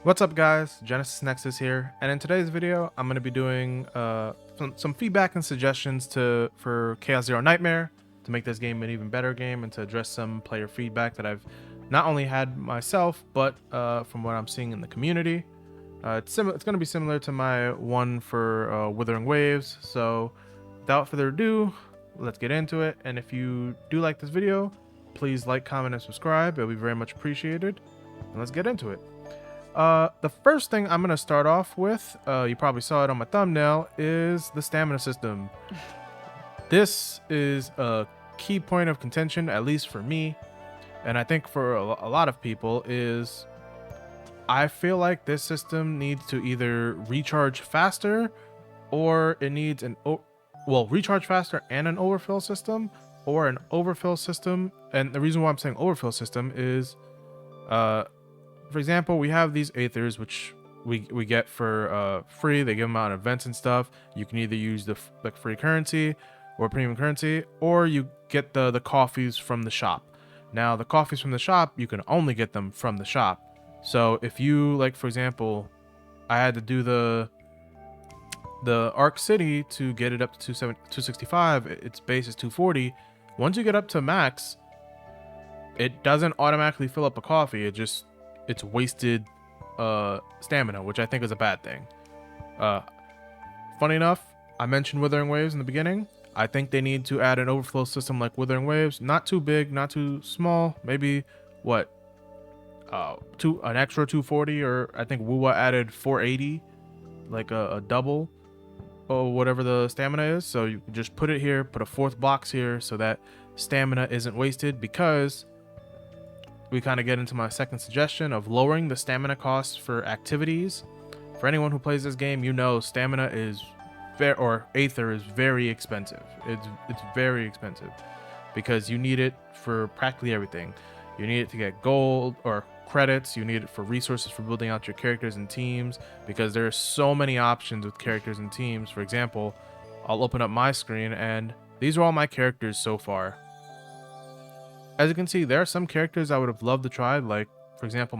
What's up guys, GenesisNexus here, and in today's video I'm going to be doing some feedback and suggestions for Chaos Zero Nightmare to make this game an even better game and to address some player feedback that I've not only had myself but from what I'm seeing in the community. It's going to be similar to my one for Withering Waves, so without further ado, let's get into it. And if you do like this video, please like, comment, and subscribe. It'll be very much appreciated, and let's get into it. The first thing I'm going to start off with, you probably saw it on my thumbnail, is the stamina system. This is a key point of contention, at least for me, and I think for a lot of people, is I feel like this system needs to either recharge faster, or it needs recharge faster and an overfill system, or an overfill system. And the reason why I'm saying overfill system is, for example, we have these aethers, which we get for free. They give them out in events and stuff. You can either use the free currency or premium currency, or you get the coffees from the shop. Now, the coffees from the shop, you can only get them from the shop. So if you, like, for example, I had to do the Arc City to get it up to 265. Its base is 240. Once you get up to max, it doesn't automatically fill up a coffee. It's wasted stamina, which I think is a bad thing. Funny enough, I mentioned Withering Waves in the beginning. I think they need to add an overflow system like Withering Waves. Not too big, not too small. Maybe what? An extra 240, or I think Wuwa added 480, like a double or whatever the stamina is. So you just put it here, put a fourth box here, so that stamina isn't wasted, because we kind of get into my second suggestion of lowering the stamina costs for activities. For anyone who plays this game, you know stamina is aether is very expensive. It's very expensive because you need it for practically everything. You need it to get gold or credits. You need it for resources for building out your characters and teams, because there are so many options with characters and teams. For example, I'll open up my screen and these are all my characters so far. As you can see, there are some characters I would have loved to try, like, for example,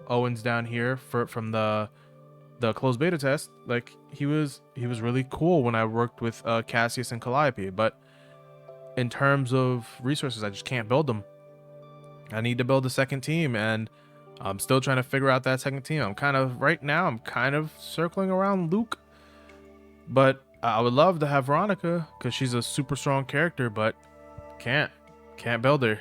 Owen's down here from the closed beta test. Like, he was really cool when I worked with Cassius and Calliope, but in terms of resources, I just can't build them. I need to build a second team, and I'm still trying to figure out that second team. I'm kind of circling around Luke, but I would love to have Veronica because she's a super strong character, but can't build her.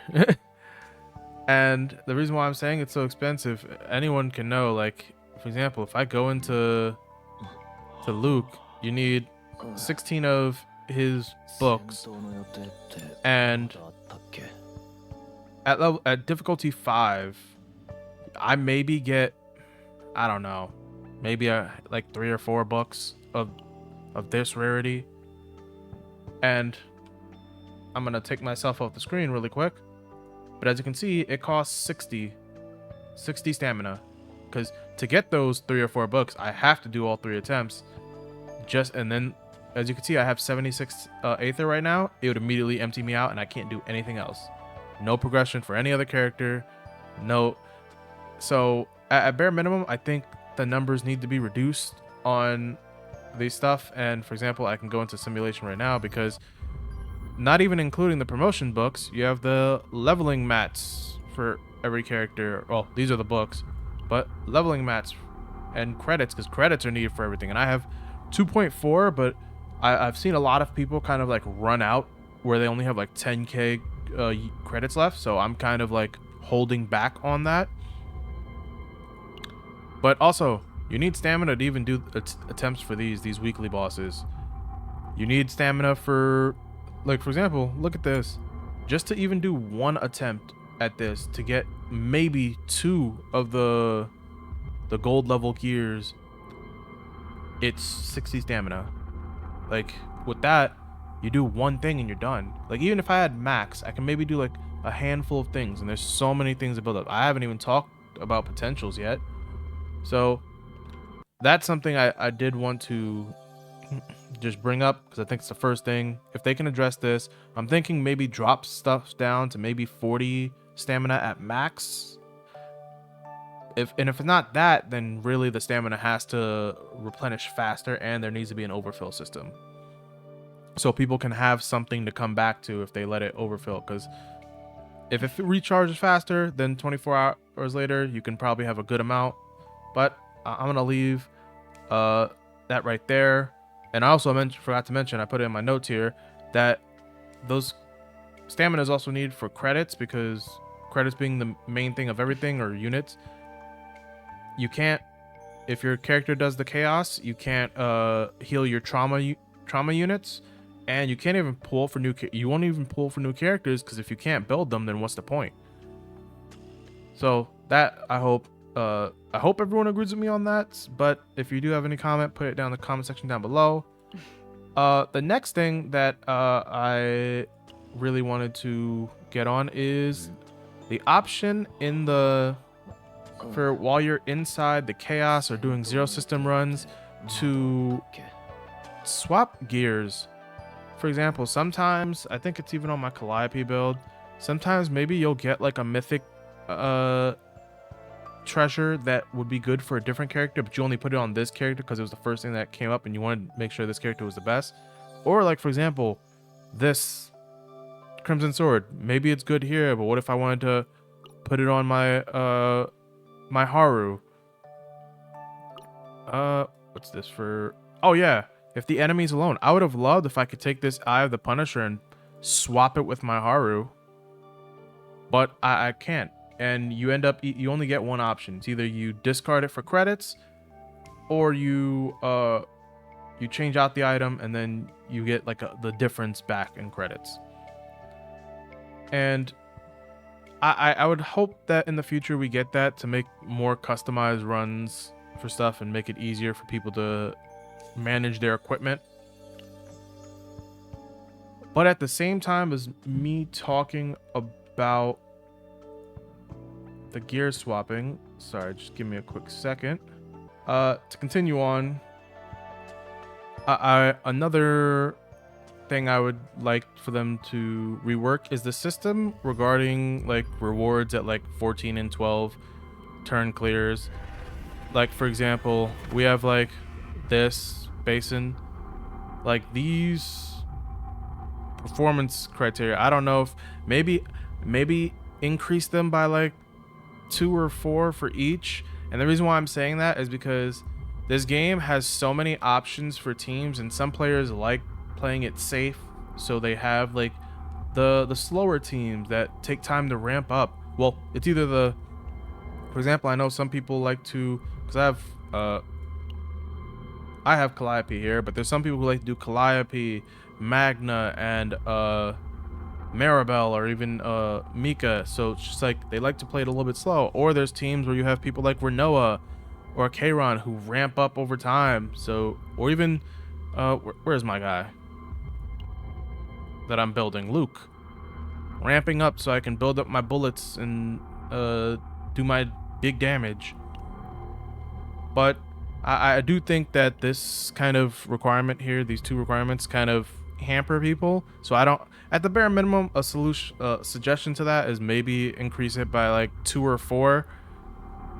And the reason why I'm saying it's so expensive, anyone can know, like, for example, if I go into Luke, you need 16 of his books, and at difficulty 5, I maybe get, I don't know, maybe like 3 or 4 books of this rarity. And I'm gonna take myself off the screen really quick, but as you can see, it costs 60 stamina, because to get those 3 or 4 books, I have to do all 3 attempts. And then, as you can see, I have 76 aether right now. It would immediately empty me out, and I can't do anything else. No progression for any other character. No. So at bare minimum, I think the numbers need to be reduced on these stuff. And for example, I can go into simulation right now, because not even including the promotion books, you have the leveling mats for every character. Well, these are the books, but leveling mats and credits, because credits are needed for everything. And I have 2.4, but I've seen a lot of people kind of like run out where they only have like 10k credits left. So I'm kind of like holding back on that. But also, you need stamina to even do attempts for these weekly bosses. You need stamina for, like, for example, look at this. Just to even do one attempt at this, to get maybe 2 of the gold level gears, it's 60 stamina. Like, with that, you do one thing and you're done. Like, even if I had max, I can maybe do like a handful of things, and there's so many things to build up. I haven't even talked about potentials yet. So that's something I did want to just bring up, because I think it's the first thing. If they can address this, I'm thinking maybe drop stuff down to maybe 40 stamina at max. if it's not that, then really the stamina has to replenish faster, and there needs to be an overfill system, so people can have something to come back to if they let it overfill. Because if it recharges faster, then 24 hours later, you can probably have a good amount. But I'm gonna leave that right there. And I also forgot to mention, I put it in my notes here, that those stamina is also needed for credits, because credits being the main thing of everything, or units. You can't, if your character does the chaos, you can't heal your trauma units, and you can't even pull for you won't even pull for new characters, because if you can't build them, then what's the point? So that, I hope everyone agrees with me on that. But if you do have any comment, put it down in the comment section down below. The next thing that I really wanted to get on is the option in the for while you're inside the chaos or doing zero system runs to swap gears. For example, sometimes, I think it's even on my Calliope build, sometimes maybe you'll get like a mythic treasure that would be good for a different character, but you only put it on this character because it was the first thing that came up and you wanted to make sure this character was the best. Or like, for example, this Crimson Sword, maybe it's good here, but what if I wanted to put it on my my Haru? What's this for? Oh yeah, if the enemy's alone. I would have loved if I could take this Eye of the Punisher and swap it with my Haru, but I can't. And you end up, you only get one option. It's either you discard it for credits, or you change out the item and then you get like the difference back in credits. And I would hope that in the future we get that to make more customized runs for stuff and make it easier for people to manage their equipment. But at the same time as me talking about the gear swapping, sorry, just give me a quick second. To continue on, another thing I would like for them to rework is the system regarding like rewards at like 14 and 12 turn clears. Like, for example, we have like this basin, like these performance criteria. I don't know if maybe increase them by like 2 or 4 for each. And the reason why I'm saying that is because this game has so many options for teams, and some players like playing it safe, so they have like the slower teams that take time to ramp up. Well, it's either for example, I know some people like to, because I have Calliope here, but there's some people who like to do Calliope, Magna, and Maribel, or even Mika. So it's just like they like to play it a little bit slow. Or there's teams where you have people like Renoa or Kayron who ramp up over time. So, or even where's my guy that I'm building, Luke, ramping up so I can build up my bullets and do my big damage. But I do think that this kind of requirement here, these 2 requirements, kind of hamper people. So I don't, at the bare minimum, a suggestion to that is maybe increase it by like 2 or 4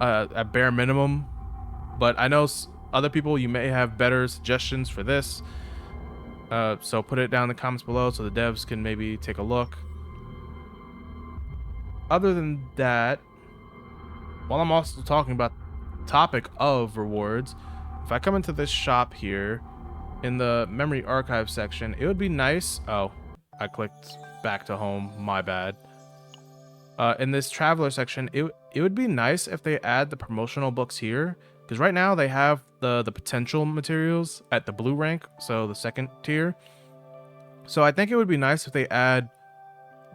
at bare minimum. But I know other people, you may have better suggestions for this. So put it down in the comments below so the devs can maybe take a look. Other than that, while I'm also talking about the topic of rewards, if I come into this shop here in the memory archive section, it would be nice. Oh, I clicked back to home, my bad. In this traveler section, it would be nice if they add the promotional books here, because right now they have the potential materials at the blue rank, so the 2nd tier. So I think it would be nice if they add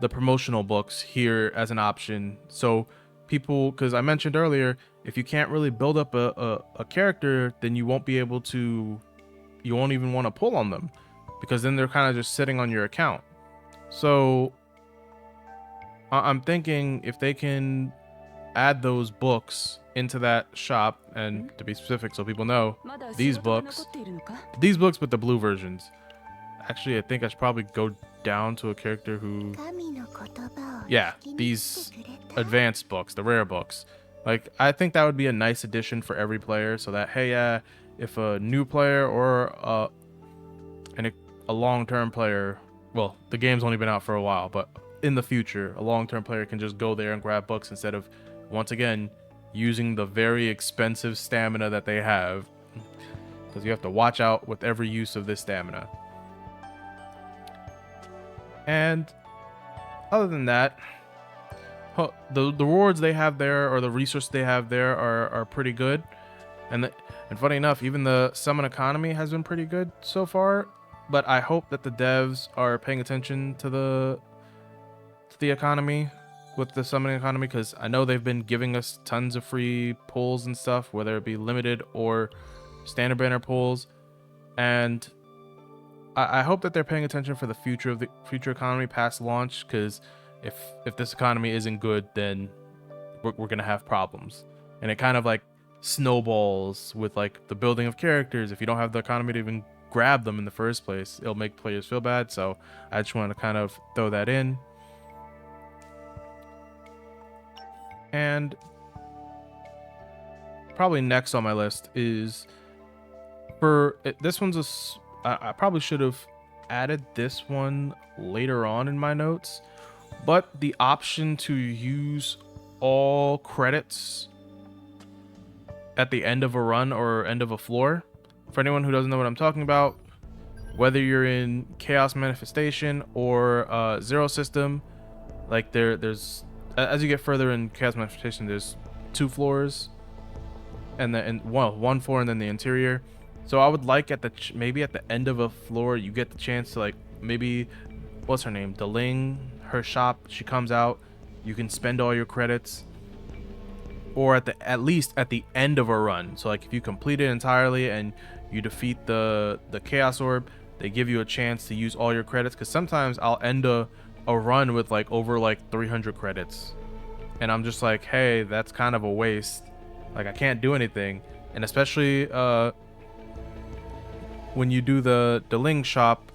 the promotional books here as an option, so people, because I mentioned earlier, if you can't really build up a character, then you won't be able to, you won't even want to pull on them, because then they're kind of just sitting on your account. So I'm thinking if they can add those books into that shop, and to be specific so people know, these books with the blue versions. Actually, I think I should probably go down to a character who, yeah, these advanced books, the rare books. Like, I think that would be a nice addition for every player, so that, hey, yeah, if a new player or a long-term player, well, the game's only been out for a while, but in the future, a long-term player can just go there and grab books instead of, once again, using the very expensive stamina that they have, because you have to watch out with every use of this stamina. And other than that, the rewards they have there, or the resources they have there, are pretty good. And funny enough, even the summon economy has been pretty good so far. But I hope that the devs are paying attention to the economy with the summoning economy, because I know they've been giving us tons of free pulls and stuff, whether it be limited or standard banner pulls. And I hope that they're paying attention for the future of the future economy past launch, because if this economy isn't good, then we're gonna have problems. And it kind of like snowballs with like the building of characters. If you don't have the economy to even grab them in the first place, it'll make players feel bad. So I just want to kind of throw that in. And probably next on my list is this one's I probably should have added this one later on in my notes, but the option to use all credits at the end of a run or end of a floor. For anyone who doesn't know what I'm talking about, whether you're in Chaos Manifestation or Zero System, like there's as you get further in Chaos Manifestation, there's 2 floors, and then one floor, and then the interior. So I would like maybe at the end of a floor, you get the chance to, like, maybe, what's her name, Deling, her shop, she comes out, you can spend all your credits, or at least at the end of a run. So like if you complete it entirely and you defeat the Chaos Orb, they give you a chance to use all your credits, because sometimes I'll end a run with like over like 300 credits, and I'm just like, hey, that's kind of a waste. Like, I can't do anything. And especially when you do the Ling shop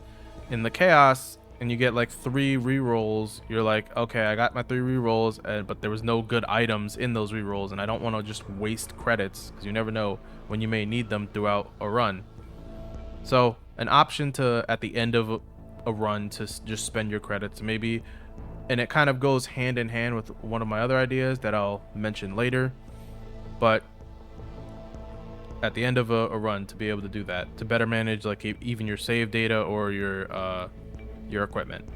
in the Chaos and you get like 3 rerolls, you're like, okay, I got my 3 rerolls, but there was no good items in those rerolls, and I don't want to just waste credits, because you never know when you may need them throughout a run. So an option to, at the end of a run, to just spend your credits, maybe, and it kind of goes hand in hand with one of my other ideas that I'll mention later. But at the end of a run, to be able to do that, to better manage like even your save data or your equipment.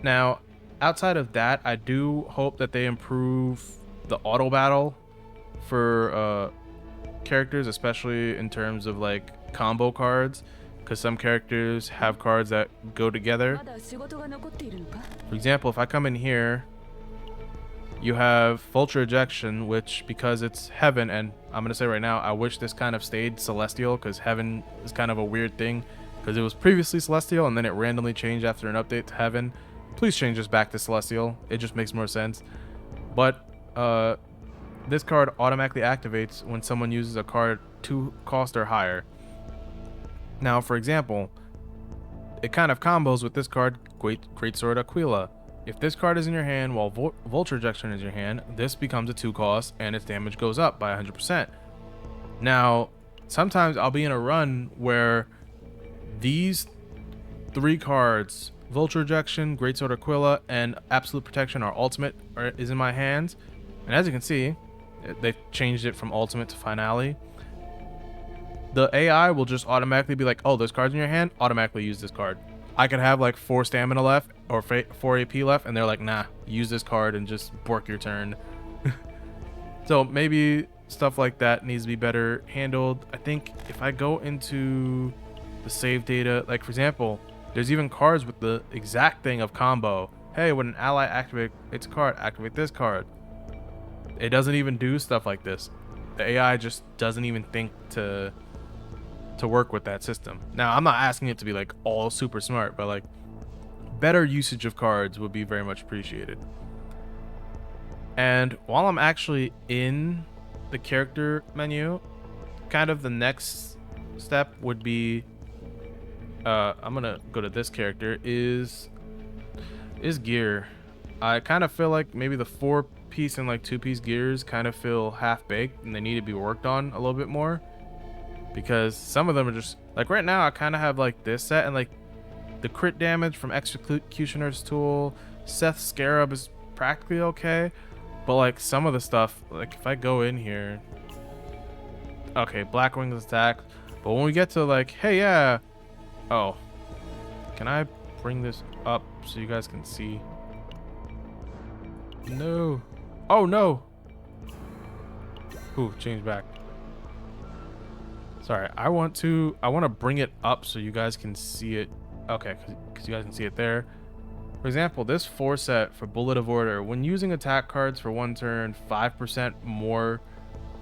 Now, outside of that, I do hope that they improve the auto battle for characters, especially in terms of like combo cards, because some characters have cards that go together. For example, if I come in here, you have Vulture Ejection, which, because it's Heaven, and I'm going to say right now, I wish this kind of stayed Celestial, because Heaven is kind of a weird thing, because it was previously Celestial, and then it randomly changed after an update to Heaven. Please change this back to Celestial. It just makes more sense. But this card automatically activates when someone uses a card 2 cost or higher. Now, for example, it kind of combos with this card, Greatsword Aquila. If this card is in your hand while Vulture Ejection is in your hand, this becomes a 2 cost and its damage goes up by 100%. Now, sometimes I'll be in a run where these 3 cards, Vulture Ejection, Greatsword Aquila, and Absolute Protection, are ultimate, is in my hands. And as you can see, they've changed it from ultimate to finale. The AI will just automatically be like, oh, this card's in your hand, automatically use this card. I could have like 4 stamina left or 4 AP left, and they're like, nah, use this card and just bork your turn. So maybe stuff like that needs to be better handled. I think if I go into the save data, like for example, there's even cards with the exact thing of combo. Hey, when an ally activates a card, activate this card. It doesn't even do stuff like this. The AI just doesn't even think to work with that system. Now, I'm not asking it to be like all super smart, but like better usage of cards would be very much appreciated. And while I'm actually in the character menu, kind of the next step would be I'm gonna go to this character, is gear. I kind of feel like maybe the 4 piece and like 2-piece gears kind of feel half baked and they need to be worked on a little bit more, because some of them are just like, right now I kind of have like this set, and like the crit damage from Executioner's Tool, Seth's Scarab is practically okay, but like some of the stuff, like if I go in here, okay, Blackwing's attack, but when we get to like, hey, yeah, oh, can I bring this up so you guys can see? No. Oh no. Ooh, change back. Sorry, I want to bring it up so you guys can see it. Okay, because you guys can see it there. For example, this 4 set for Bullet of Order, when using attack cards for 1 turn, 5% more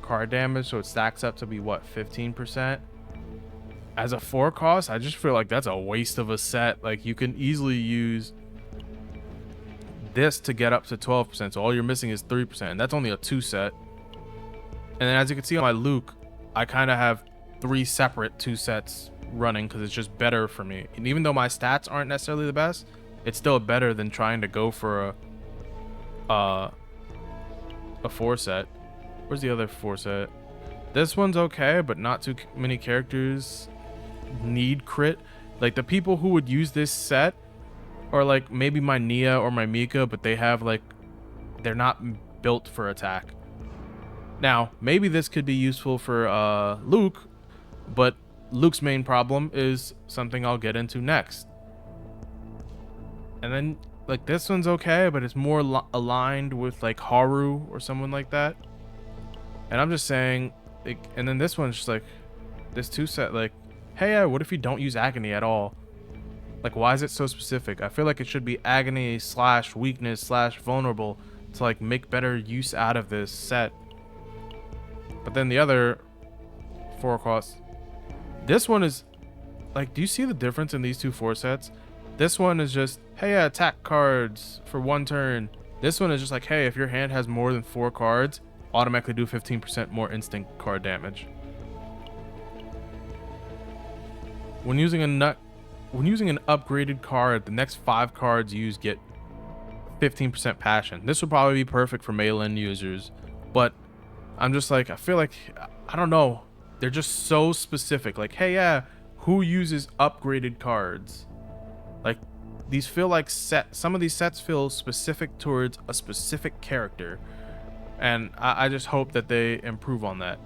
card damage, so it stacks up to be what, 15%? As a 4 cost, I just feel like that's a waste of a set. Like, you can easily use this to get up to 12%, so all you're missing is 3%, and that's only a 2 set. And then as you can see on my Luke, I kind of have 3 separate 2 sets running because it's just better for me. And even though my stats aren't necessarily the best, it's still better than trying to go for a 4 set. Where's the other 4 set? This one's okay, but not too many characters need crit. Like, the people who would use this set are like maybe my Nia or my Mika, but they have like, they're not built for attack. Now, maybe this could be useful for Luke, but Luke's main problem is something I'll get into next. And then like this one's okay, but it's more aligned with like Haru or someone like that. And I'm just saying, like, and then this one's just like, this 2 set, like, hey, what if you don't use Agony at all? Like, why is it so specific? I feel like it should be Agony / weakness / vulnerable to like make better use out of this set. But then the other 4 costs, this one is like, do you see the difference in these 2 4 sets? This one is just, hey, attack cards for 1 turn. This one is just like, hey, if your hand has more than 4 cards, automatically do 15% more instant card damage. When using an upgraded card, the next 5 cards used get 15% passion. This would probably be perfect for Melee users, but I'm just like, I feel like, I don't know, they're just so specific. Like, hey, yeah, who uses upgraded cards? Like, these feel like some of these sets feel specific towards a specific character, and I just hope that they improve on that.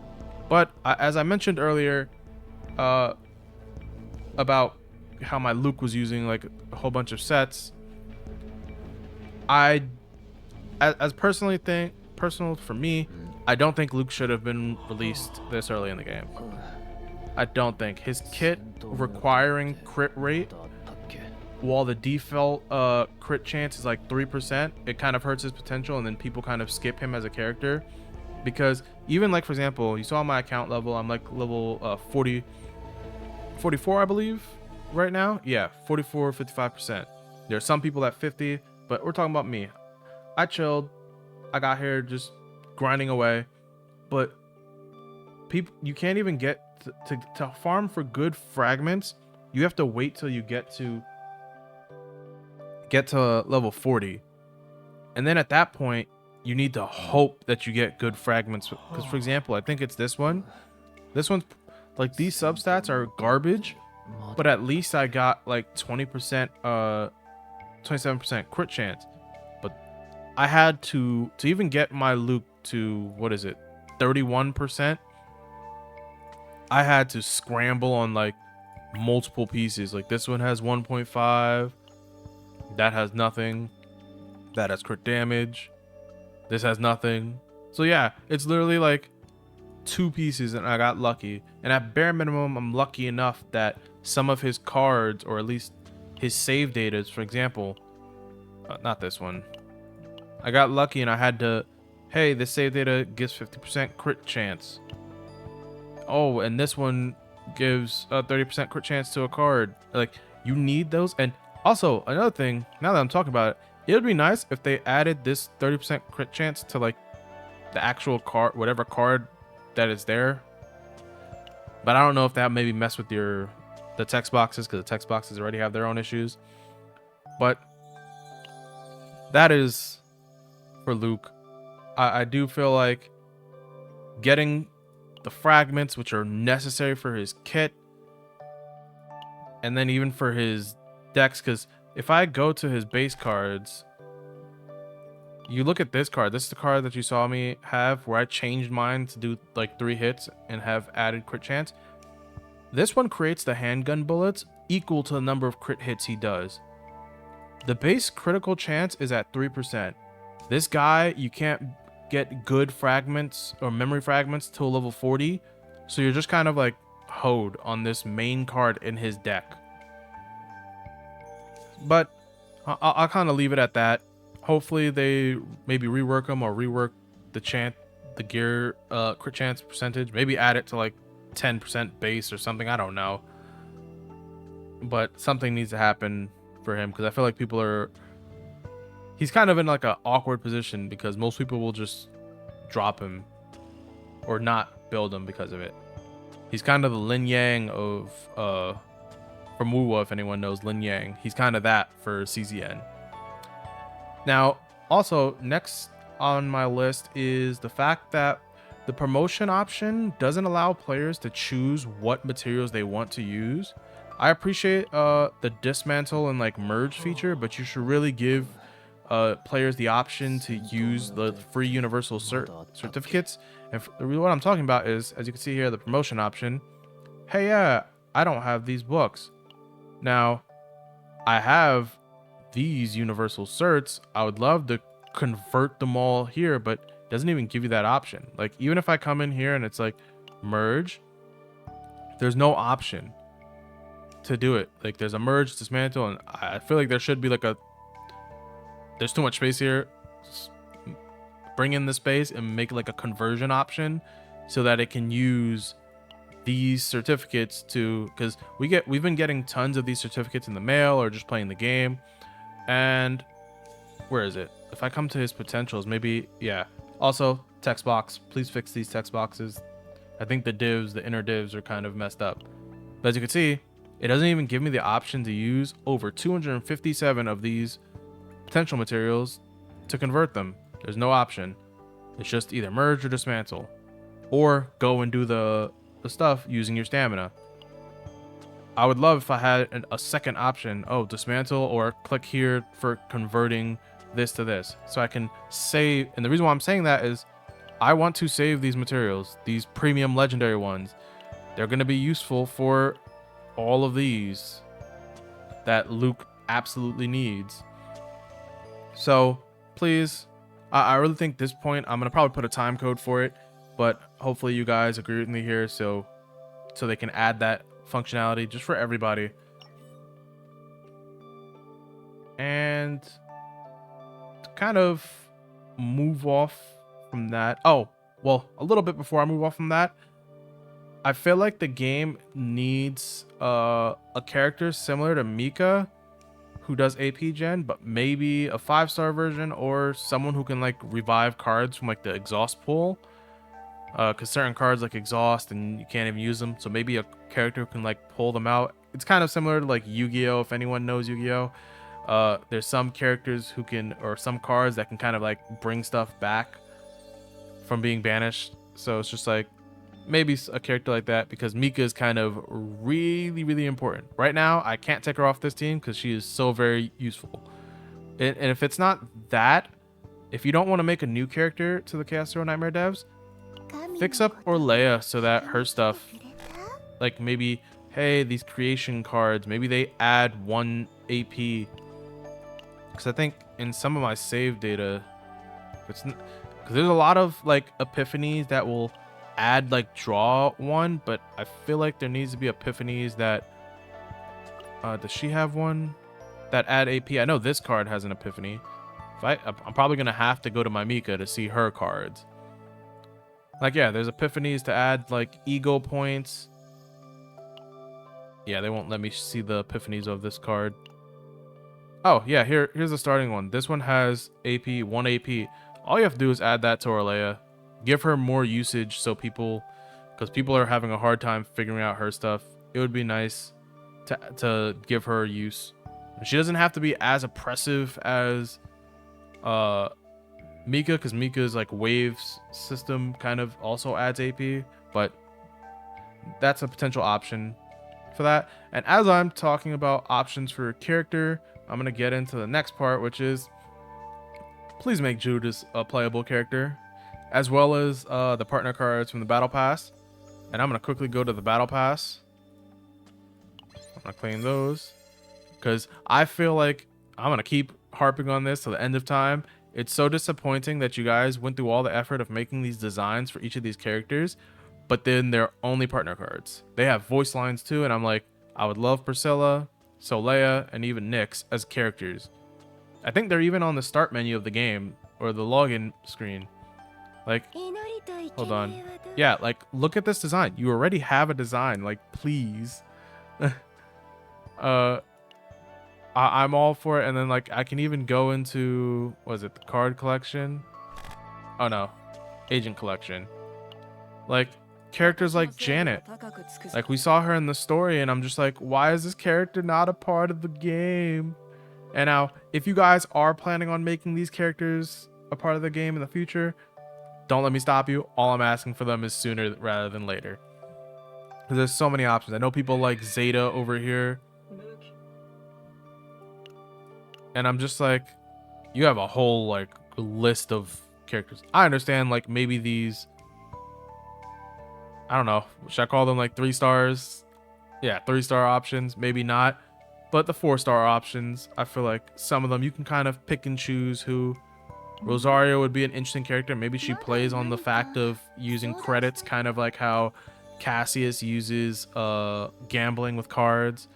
But as I mentioned earlier, about how my Luke was using like a whole bunch of sets, personal for me, I don't think Luke should have been released this early in the game. I don't think his kit requiring crit rate, while the default crit chance is like 3%, it kind of hurts his potential, and then people kind of skip him as a character. Because even like, for example, you saw my account level, I'm like level 44, I believe, right now. Yeah, 44, 55%. There are some people at 50, but we're talking about me. I chilled. I got here just grinding away. But people, you can't even get to farm for good fragments. You have to wait till you get to level 40. And then at that point, you need to hope that you get good fragments. Because, for example, I think it's this one. This one's like, these substats are garbage, but at least I got like 20%, 27% crit chance. But I had to even get my Luke to, what is it, 31%. I had to scramble on like multiple pieces. Like, this one has 1.5. That has nothing. That has crit damage. This has nothing. So yeah, it's literally like 2 pieces, and I got lucky. And at bare minimum, I'm lucky enough that some of his cards, or at least his save datas, for example, not this one, I got lucky and I had to, hey, this save data gives 50% crit chance. Oh, and this one gives a 30% crit chance to a card. Like, you need those. And also, another thing, now that I'm talking about it would be nice if they added this 30% crit chance to like the actual card, whatever card that is there. But I don't know if that maybe mess with the text boxes, because the text boxes already have their own issues. But that is for Luke. I do feel like getting the fragments, which are necessary for his kit, and then even for his decks, because if I go to his base cards, you look at this card. This is the card that you saw me have where I changed mine to do like 3 hits and have added crit chance. This one creates the handgun bullets equal to the number of crit hits he does. The base critical chance is at 3%. This guy, you can't get good fragments or memory fragments till level 40. So you're just kind of like hoed on this main card in his deck. But I'll kind of leave it at that. Hopefully they maybe rework them or rework the gear crit chance percentage. Maybe add it to like 10% base or something. I don't know. But something needs to happen for him because I feel like he's kind of in like an awkward position because most people will just drop him or not build him because of it. He's kind of the Lin Yang of from Wuwa, if anyone knows Lin Yang. He's kind of that for CZN. Now, also, next on my list is the fact that the promotion option doesn't allow players to choose what materials they want to use. I appreciate the dismantle and like merge feature, but you should really give players the option to use the free universal certificates. And what I'm talking about is, as you can see here, the promotion option. Hey, yeah, I don't have these books. Now, I have these universal certs. I would love to convert them all here, but it doesn't even give you that option. Like, even if I come in here and it's like merge, there's no option to do it. Like, there's a merge, dismantle, and I feel like there should be like there's too much space here. Bring in the space and make like a conversion option so that it can use these certificates to, because we've been getting tons of these certificates in the mail or just playing the game. And where is it? If I come to his potentials, maybe, yeah. Also, text box, please fix these text boxes. I think the inner divs are kind of messed up. But as you can see, it doesn't even give me the option to use over 257 of these potential materials to convert them. There's no option. It's just either merge or dismantle, or go and do the stuff using your stamina. I would love if I had a second option. Oh, dismantle, or click here for converting this to this, so I can save. And the reason why I'm saying that is I want to save these materials, these premium legendary ones. They're going to be useful for all of these that Luke absolutely needs. So please, I really think this point, I'm going to probably put a time code for it, but hopefully you guys agree with me here so they can add that functionality just for everybody. And to kind of move off from that. Oh, well, a little bit before I move off from that, I feel like the game needs a character similar to Mika who does AP gen, but maybe a 5-star version or someone who can like revive cards from like the exhaust pool. Because certain cards like exhaust and you can't even use them. So maybe a character who can like pull them out. It's kind of similar to like Yu-Gi-Oh! If anyone knows Yu-Gi-Oh! There's some characters who can, or some cards that can kind of like bring stuff back from being banished. So it's just like maybe a character like that, because Mika is kind of really, really important. Right now, I can't take her off this team because she is so very useful. And if it's not that, if you don't want to make a new character to the Chaos Hero Nightmare devs, fix up Orlea so that her stuff, like maybe, hey, these creation cards, maybe they add 1 AP. Because I think in some of my save data, because there's a lot of like epiphanies that will add like draw 1, but I feel like there needs to be epiphanies that does she have one that add AP? I know this card has an epiphany. I'm probably gonna have to go to my Mika to see her cards. Like, yeah, there's epiphanies to add like ego points. Yeah, they won't let me see the epiphanies of this card. Oh yeah, here's the starting one. This one has AP, 1 AP. All you have to do is add that to Orlea. Give her more usage so because people are having a hard time figuring out her stuff. It would be nice to give her use. She doesn't have to be as oppressive as Mika, because Mika's like waves system kind of also adds AP, but that's a potential option for that. And as I'm talking about options for a character, I'm gonna get into the next part, which is please make Judas a playable character, as well as the partner cards from the battle pass. And I'm gonna quickly go to the battle pass. I'm gonna claim those because I feel like I'm gonna keep harping on this till the end of time. It's so disappointing that you guys went through all the effort of making these designs for each of these characters, but then they're only partner cards. They have voice lines too, and I'm like, I would love Priscilla, Solea, and even Nyx as characters. I think they're even on the start menu of the game or the login screen. Like, hold on. Yeah, like, look at this design. You already have a design. Like, please. I'm all for it. And then, like, I can even go into, what is it, the card collection? Oh, no. Agent collection. Like, characters like Janet. Like, we saw her in the story, and I'm just like, why is this character not a part of the game? And now, if you guys are planning on making these characters a part of the game in the future, don't let me stop you. All I'm asking for them is sooner rather than later. Because there's so many options. I know people like Zeta over here. And I'm just like, you have a whole like list of characters. I understand like maybe these, I don't know, should I call them like 3 stars? Yeah, 3-star options, maybe not. But the 4-star options, I feel like some of them you can kind of pick and choose who. Rosario would be an interesting character. Maybe she plays on the fact of using credits, kind of like how Cassius uses gambling with cards.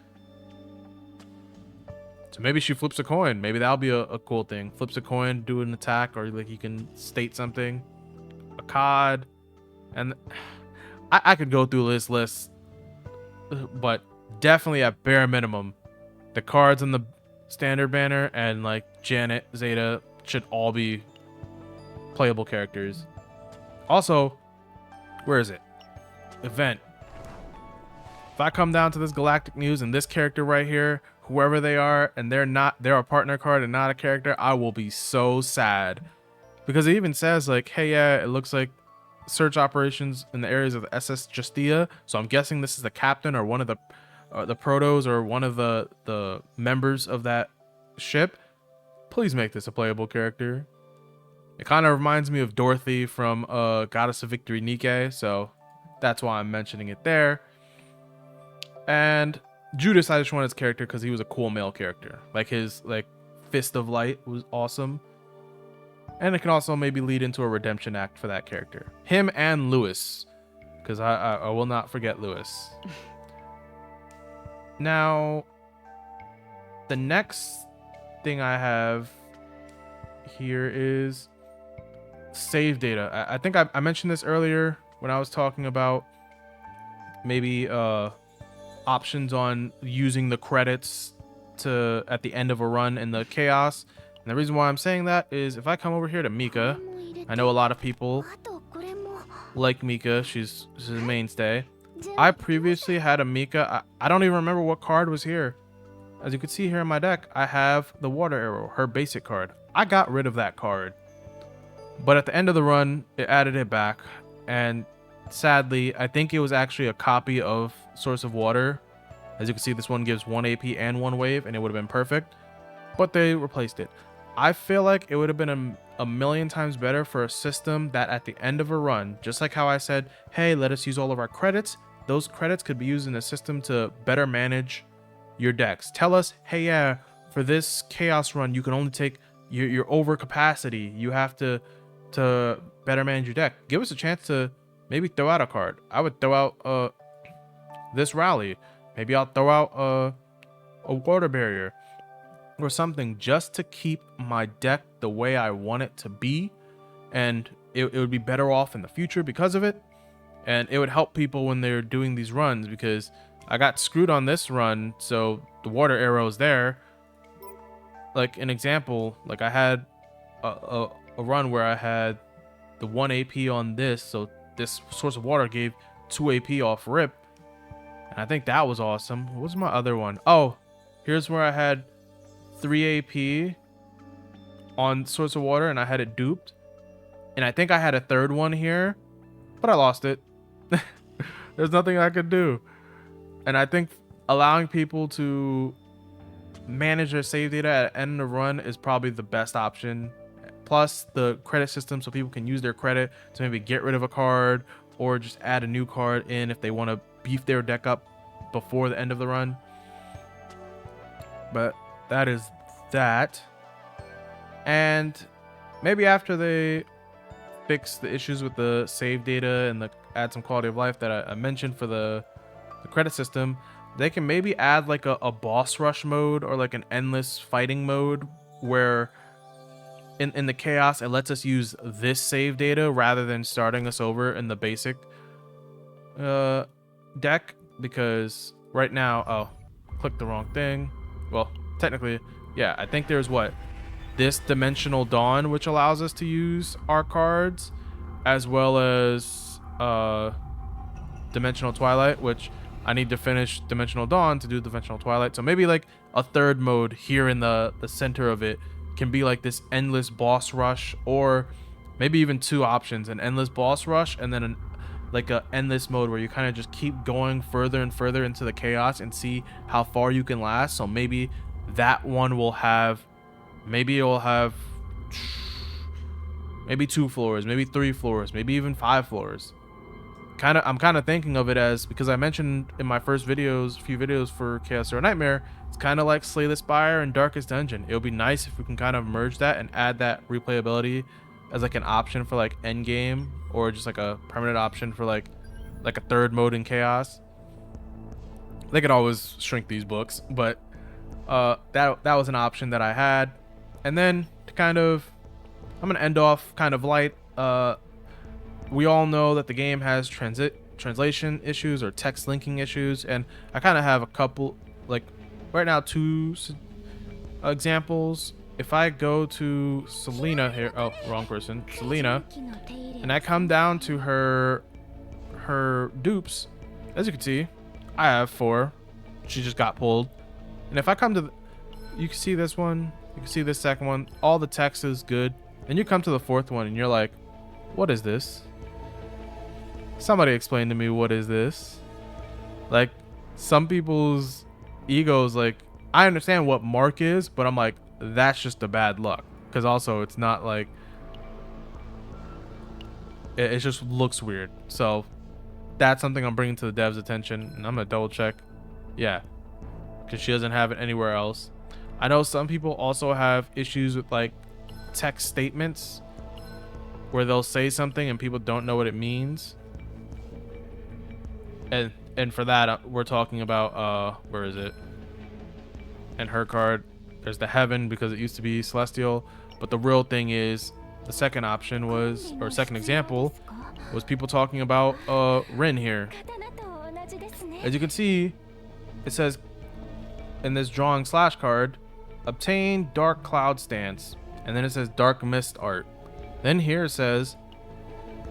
So maybe she flips a coin. Maybe that'll be a cool thing. Flips a coin, do an attack, or like you can state something. A card. And I could go through this list, but definitely at bare minimum, the cards in the standard banner and like Janet, Zeta should all be playable characters. Also, where is it? Event. If I come down to this galactic news and this character right here, whoever they are, and they're a partner card and not a character, I will be so sad. Because it even says like, hey, yeah, it looks like search operations in the areas of the SS Justia. So I'm guessing this is the captain or one of the protos or one of the members of that ship. Please make this a playable character. It kind of reminds me of Dorothy from Goddess of Victory Nike, so that's why I'm mentioning it there. And Judas, I just wanted his character because he was a cool male character. Like his like Fist of Light was awesome. And it can also maybe lead into a redemption act for that character. Him and Lewis, because I will not forget Lewis. Now, the next thing I have here is save data. I think I mentioned this earlier when I was talking about maybe options on using the credits to at the end of a run in the chaos. And the reason why I'm saying that is if I come over here to Mika, I know a lot of people like Mika. She's a mainstay. I previously had a Mika. I don't even remember what card was here. As you can see here in my deck, I have the water arrow, her basic card. I got rid of that card. But at the end of the run, it added it back. And sadly, I think it was actually a copy of Source of Water. As you can see, this one gives 1 AP and 1 wave, and it would have been perfect. But they replaced it. I feel like it would have been a million times better for a system that at the end of a run, just like how I said, hey, let us use all of our credits. Those credits could be used in a system to better manage your decks. Tell us, hey, yeah, for this chaos run, you can only take your over capacity. You have to better manage your deck. Give us a chance to maybe throw out a card. I would throw out this rally. Maybe I'll throw out a water barrier or something just to keep my deck the way I want it to be, and it would be better off in the future because of it. And it would help people when they're doing these runs, because I got screwed on this run. So the water arrow is there. Like an example, like I had a run where I had the 1 AP on this, so this Source of Water gave 2 AP off rip, and I think that was awesome. What was my other one? Oh, here's where I had 3 AP on Source of Water and I had it duped. And I think I had a third one here, but I lost it. There's nothing I could do. And I think allowing people to manage their save data at the end of the run is probably the best option. Plus the credit system, so people can use their credit to maybe get rid of a card or just add a new card in if they want to beef their deck up before the end of the run. But that is that. And maybe after they fix the issues with the save data and the add some quality of life that I mentioned for the credit system, they can maybe add like a boss rush mode or like an endless fighting mode where in the chaos it lets us use this save data rather than starting us over in the basic deck. Because right now, oh, clicked the wrong thing. Well, technically, yeah, I think there's this Dimensional Dawn, which allows us to use our cards, as well as Dimensional Twilight, which I need to finish Dimensional Dawn to do Dimensional Twilight. So maybe like a third mode here in the center of it can be like this endless boss rush, or maybe even two options: an endless boss rush and then like a endless mode where you kind of just keep going further and further into the chaos and see how far you can last. So maybe that one will have, maybe it will have maybe 2 floors, maybe 3 floors, maybe even 5 floors. I'm kind of thinking of it as, because I mentioned in my first few videos for Chaos Zero Nightmare, it's kind of like Slay the Spire and Darkest Dungeon. It would be nice if we can kind of merge that and add that replayability as like an option for like Endgame, or just like a permanent option for like a third mode in Chaos. They could always shrink these books, but that was an option that I had. And then to kind of, I'm gonna end off kind of light. We all know that the game has translation issues or text linking issues, and I kind of have a couple, like right now, 2 examples. If I go to Selena here, oh, wrong person, Selena, and I come down to her dupes, as you can see, I have 4. She just got pulled. And if I come to you can see this one, you can see this second one, all the text is good. Then you come to the 4th one and you're like, what is this? Somebody explain to me, what is this? Like, some people's egos, like, I understand what mark is, but I'm like, that's just a bad luck. Because also, it's not like, it just looks weird. So that's something I'm bringing to the devs' attention, and I'm gonna double check. Yeah, because she doesn't have it anywhere else. I know some people also have issues with like text statements where they'll say something and people don't know what it means. And for that, we're talking about where is it? And her card, there's the Heaven, because it used to be Celestial, but the real thing is the second option was, or second example was, people talking about Rin here. As you can see, it says in this drawing slash card, obtain Dark Cloud Stance, and then it says Dark Mist art. Then here it says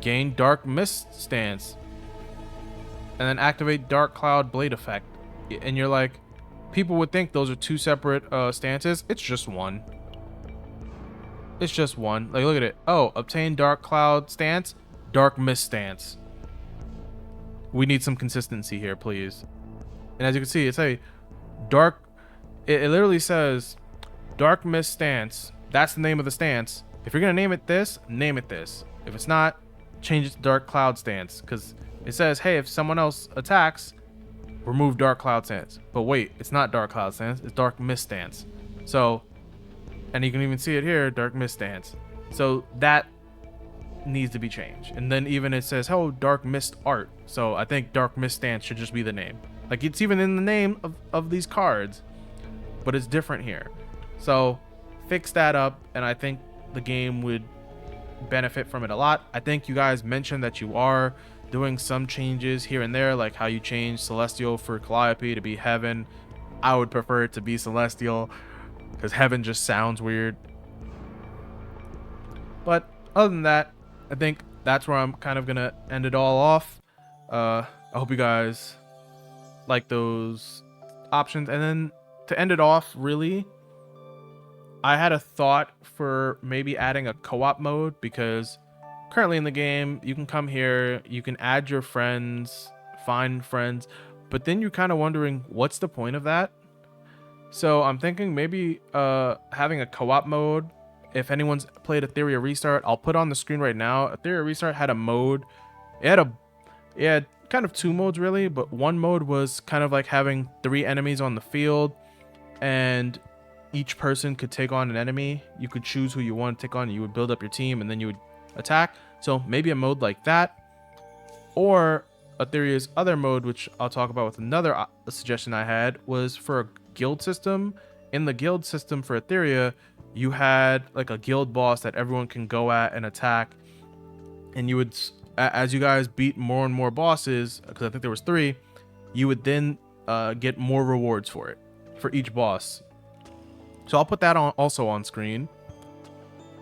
gain Dark Mist Stance, and then activate Dark Cloud Blade effect. And you're like, people would think those are 2 separate stances. It's just one. It's just one. Like, look at it. Oh, obtain Dark Cloud Stance, Dark Mist Stance. We need some consistency here, please. And as you can see, it's a dark, it literally says Dark Mist Stance. That's the name of the stance. If you're gonna name it this, name it this. If it's not, change it to Dark Cloud Stance, because it says, hey, if someone else attacks, remove Dark Cloud Stance. But wait, it's not Dark Cloud Stance, it's Dark Mist Stance. So, and you can even see it here, Dark Mist Stance. So that needs to be changed. And then even it says, oh, Dark Mist Art. So I think Dark Mist Stance should just be the name. Like, it's even in the name of these cards, but it's different here. So fix that up, and I think the game would benefit from it a lot. I think you guys mentioned that you are doing some changes here and there, like how you changed Celestial for Calliope to be Heaven. I would prefer it to be Celestial, because Heaven just sounds weird. But other than that, I think that's where I'm kind of gonna end it all off. I hope you guys like those options. And then to end it off, really, I had a thought for maybe adding a co-op mode, because currently in the game, you can come here, you can add your friends, find friends, but then you're kind of wondering what's the point of that. So I'm thinking maybe having a co-op mode. If anyone's played Etheria Restart, I'll put on the screen right now. Etheria Restart had a mode. It had kind of two modes really, but one mode was kind of like having 3 enemies on the field, and each person could take on an enemy. You could choose who you want to take on. You would build up your team, and then you would attack. So maybe a mode like that, or Etheria's other mode, which I'll talk about with another suggestion I had, was for a guild system. In the guild system for Etheria, you had like a guild boss that everyone can go at and attack, and you would, as you guys beat more and more bosses, because I think there was 3, you would then get more rewards for it, for each boss. So I'll put that on also on screen.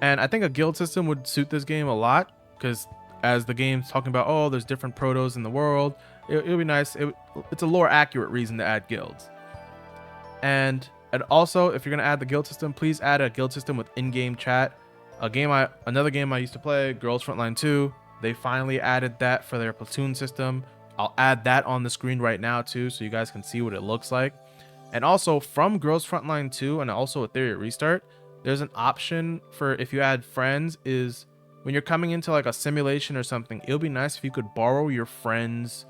And I think a guild system would suit this game a lot, because as the game's talking about, oh, there's different protos in the world, it'll be nice. It's a lore accurate reason to add guilds. And also, if you're gonna add the guild system, please add a guild system with in-game chat. Another game I used to play, Girls Frontline 2, they finally added that for their platoon system. I'll add that on the screen right now too, so you guys can see what it looks like. And also from Girls Frontline 2 and also Etheria Restart, there's an option for, if you add friends, is when you're coming into like a simulation or something, it'll be nice if you could borrow your friend's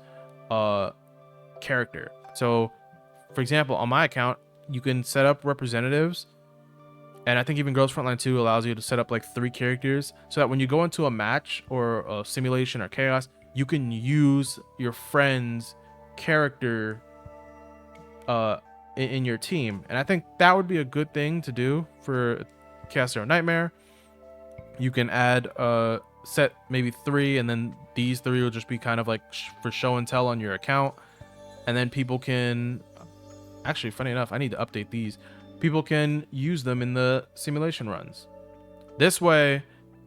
character. So for example, on my account, you can set up representatives, and I think even Girls Frontline 2 allows you to set up like 3 characters, so that when you go into a match or a simulation or chaos, you can use your friend's character in your team. And I think that would be a good thing to do for Chaos Zero Nightmare. You can add set maybe 3, and then these 3 will just be kind of like for show and tell on your account, and then people can, actually funny enough, I need to update these, people can use them in the simulation runs. This way,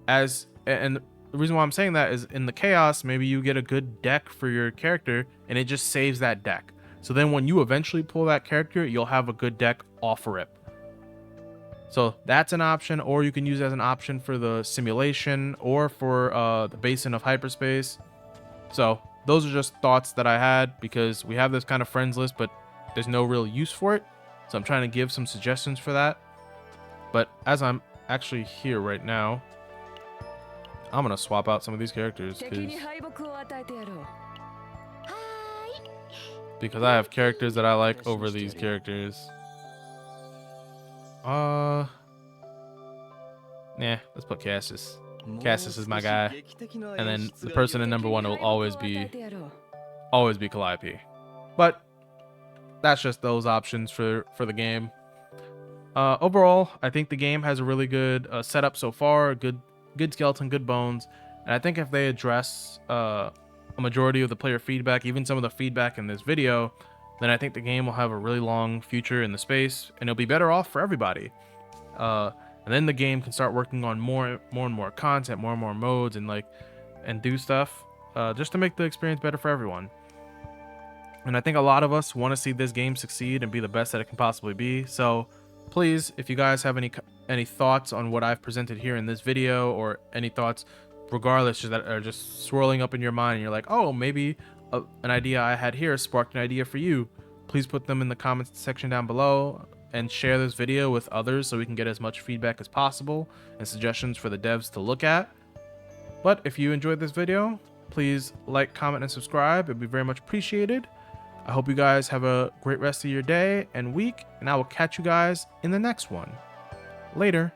and the reason why I'm saying that is in the chaos, maybe you get a good deck for your character and it just saves that deck. So then when you eventually pull that character, you'll have a good deck off rip. So that's an option, or you can use it as an option for the simulation or for the Basin of Hyperspace. So those are just thoughts that I had, because we have this kind of friends list, but there's no real use for it. So I'm trying to give some suggestions for that. But as I'm actually here right now, I'm going to swap out some of these characters because I have characters that I like over these characters. Nah, let's put Cassius. Cassius is my guy. And then the person in number 1 will always be Calliope. But that's just those options for the game. Overall, I think the game has a really good setup so far. Good skeleton, good bones. And I think if they address a majority of the player feedback, even some of the feedback in this video, then I think the game will have a really long future in the space, and it'll be better off for everybody. And then the game can start working on more and more content, more and more modes, and do stuff just to make the experience better for everyone. And I think a lot of us want to see this game succeed and be the best that it can possibly be. So please, if you guys have any thoughts on what I've presented here in this video, or any thoughts regardless that are just swirling up in your mind and you're like, oh, maybe an idea I had here sparked an idea for you, please put them in the comments section down below and share this video with others so we can get as much feedback as possible and suggestions for the devs to look at. But if you enjoyed this video, please like, comment, and subscribe. It'd be very much appreciated. I hope you guys have a great rest of your day and week, and I will catch you guys in the next one. Later.